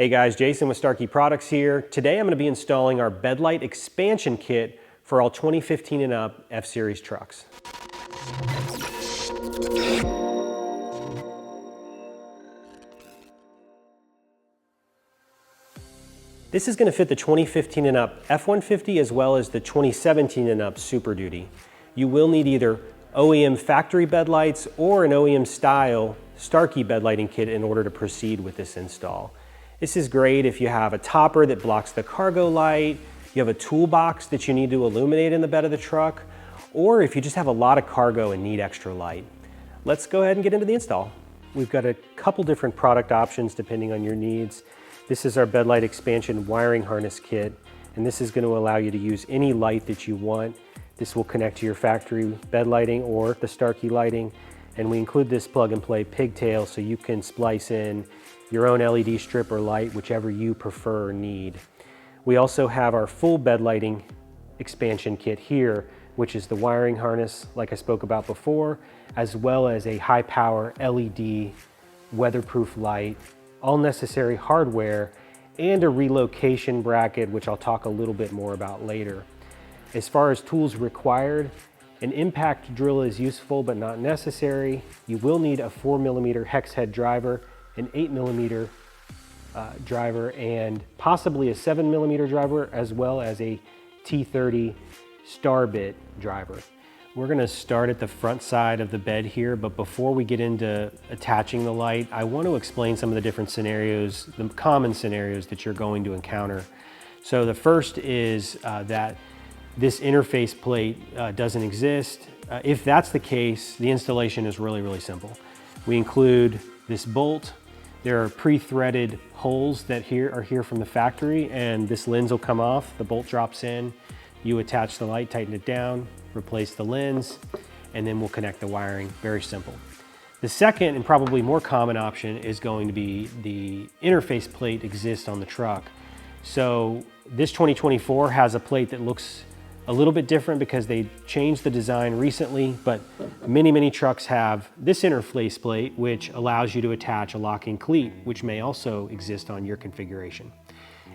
Hey guys, Jason with Starkey Products here. Today I'm going to be installing our bed light expansion kit for all 2015 and up F-Series trucks. This is going to fit the 2015 and up F-150 as well as the 2017 and up Super Duty. You will need either OEM factory bed lights or an OEM style Starkey bed lighting kit in order to proceed with this install. This is great if you have a topper that blocks the cargo light, you have a toolbox that you need to illuminate in the bed of the truck, or if you just have a lot of cargo and need extra light. Let's go ahead and get into the install. We've got a couple different product options depending on your needs. This is our bed light expansion wiring harness kit, and this is going to allow you to use any light that you want. This will connect to your factory bed lighting or the Starkey lighting, and we include this plug and play pigtail so you can splice in your own LED strip or light, whichever you prefer or need. We also have our full bed lighting expansion kit here, which is the wiring harness like I spoke about before, as well as a high power LED weatherproof light, all necessary hardware, and a relocation bracket, which I'll talk a little bit more about later. As far as tools required, an impact drill is useful but not necessary. You will need a 4mm hex head driver, an 8mm driver, and possibly a 7mm driver, as well as a T30 star bit driver. We're going to start at the front side of the bed here, but before we get into attaching the light, I want to explain some of the different scenarios, the common scenarios that you're going to encounter. So the first is that this interface plate doesn't exist. If that's the case, the installation is really simple. We include this bolt. There are pre-threaded holes that are here from the factory, and this lens will come off, the bolt drops in, you attach the light, tighten it down, replace the lens, and then we'll connect the wiring. Very simple. The second and probably more common option is going to be the interface plate exists on the truck. So this 2024 has a plate that looks a little bit different because they changed the design recently, but many trucks have this interface plate, which allows you to attach a locking cleat, which may also exist on your configuration.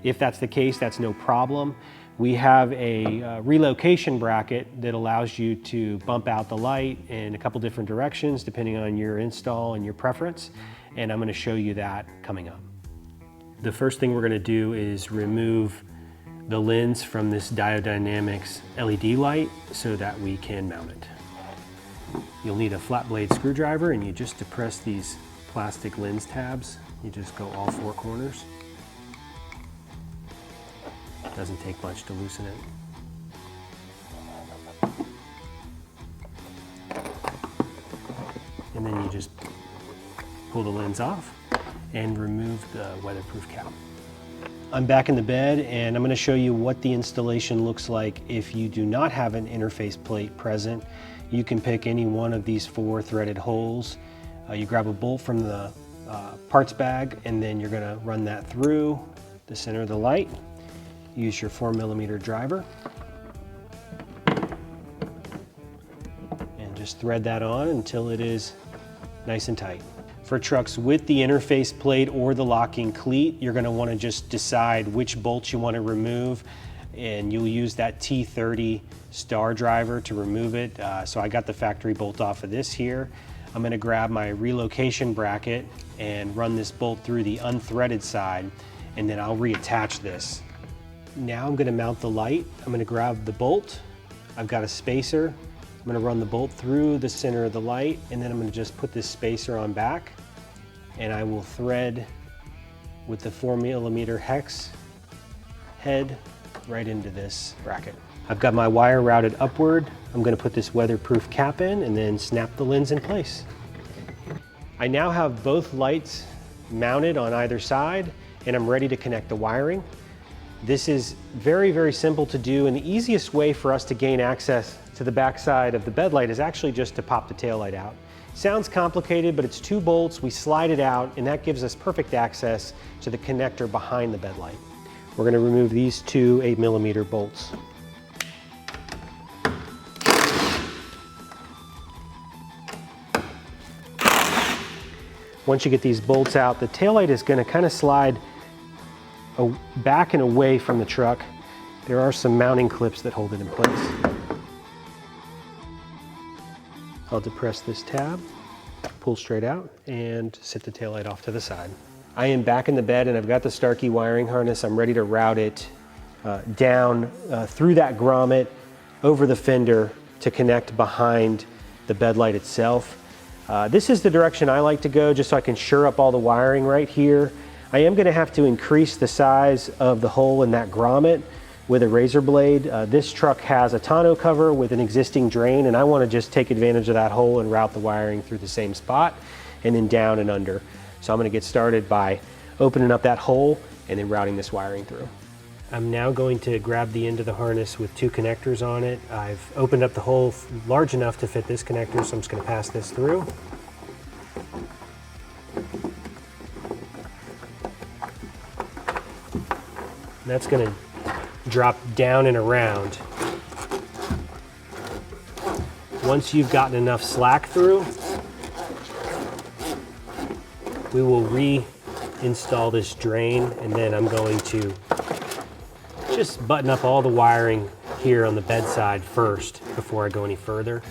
If that's the case, that's no problem. We have a relocation bracket that allows you to bump out the light in a couple different directions depending on your install and your preference, and I'm going to show you that coming up. The first thing we're going to do is remove the lens from this Diodynamics LED light so that we can mount it. You'll need a flat blade screwdriver, and you just depress these plastic lens tabs. You just go all four corners. Doesn't take much to loosen it. And then you just pull the lens off and remove the weatherproof cap. I'm back in the bed, and I'm going to show you what the installation looks like if you do not have an interface plate present. You can pick any one of these 4 threaded holes. You grab a bolt from the parts bag, and then you're going to run that through the center of the light. Use your 4mm driver and just thread that on until it is nice and tight. For trucks with the interface plate or the locking cleat, you're going to want to just decide which bolts you want to remove, and you'll use that T30 star driver to remove it. So I got the factory bolt off of this here. I'm going to grab my relocation bracket and run this bolt through the unthreaded side, and then I'll reattach this. Now I'm going to mount the light. I'm going to grab the bolt. I've got a spacer. I'm going to run the bolt through the center of the light, and then I'm going to just put this spacer on back, and I will thread with the 4mm hex head right into this bracket. I've got my wire routed upward. I'm going to put this weatherproof cap in and then snap the lens in place. I now have both lights mounted on either side, and I'm ready to connect the wiring. This is very simple to do, and the easiest way for us to gain access to the back side of the bed light is actually just to pop the tail light out. Sounds complicated, but it's 2 bolts, we slide it out, and that gives us perfect access to the connector behind the bed light. We're going to remove these 2 8mm bolts. Once you get these bolts out, the taillight is going to kind of slide back and away from the truck, there are some mounting clips that hold it in place. I'll depress this tab, pull straight out, and set the taillight off to the side. I am back in the bed and I've got the Starkey wiring harness. I'm ready to route it down through that grommet, over the fender to connect behind the bed light itself. This is the direction I like to go just so I can shore up all the wiring right here. I am going to have to increase the size of the hole in that grommet with a razor blade. This truck has a tonneau cover with an existing drain, and I want to just take advantage of that hole and route the wiring through the same spot and then down and under. So I'm going to get started by opening up that hole and then routing this wiring through. I'm now going to grab the end of the harness with 2 connectors on it. I've opened up the hole large enough to fit this connector, so I'm just going to pass this through. And that's going to drop down and around. Once you've gotten enough slack through, we will reinstall this drain, and then I'm going to just button up all the wiring here on the bedside first before I go any further.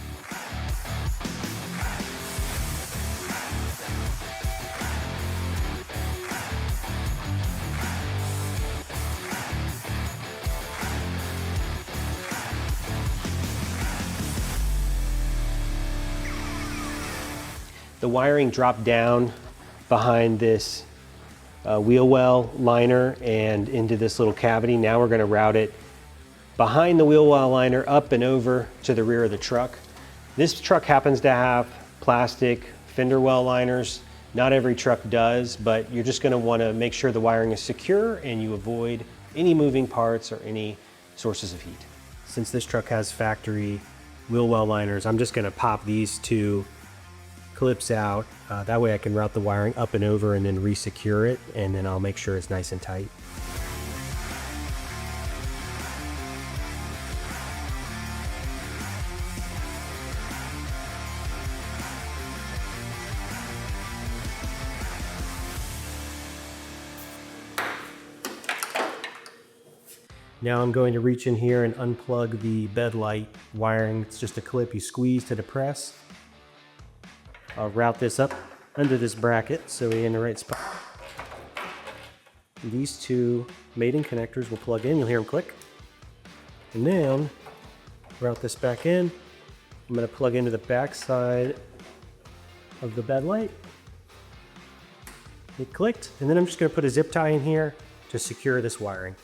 The wiring dropped down behind this wheel well liner and into this little cavity. Now we're going to route it behind the wheel well liner up and over to the rear of the truck. This truck happens to have plastic fender well liners. Not every truck does, but you're just going to want to make sure the wiring is secure and you avoid any moving parts or any sources of heat. Since this truck has factory wheel well liners, I'm just going to pop these 2 clips out. That way I can route the wiring up and over and then re-secure it, and then I'll make sure it's nice and tight. Now I'm going to reach in here and unplug the bed light wiring. It's just a clip you squeeze to depress. I'll route this up under this bracket so we're in the right spot. These 2 mating connectors will plug in. You'll hear them click. And then route this back in. I'm going to plug into the back side of the bed light. It clicked, and then I'm just going to put a zip tie in here to secure this wiring.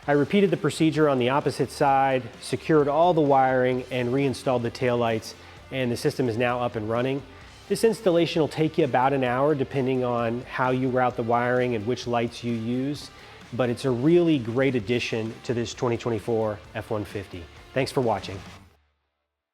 I repeated the procedure on the opposite side, secured all the wiring, and reinstalled the taillights, and the system is now up and running. This installation will take you about an hour depending on how you route the wiring and which lights you use, but it's a really great addition to this 2024 F-150. Thanks for watching.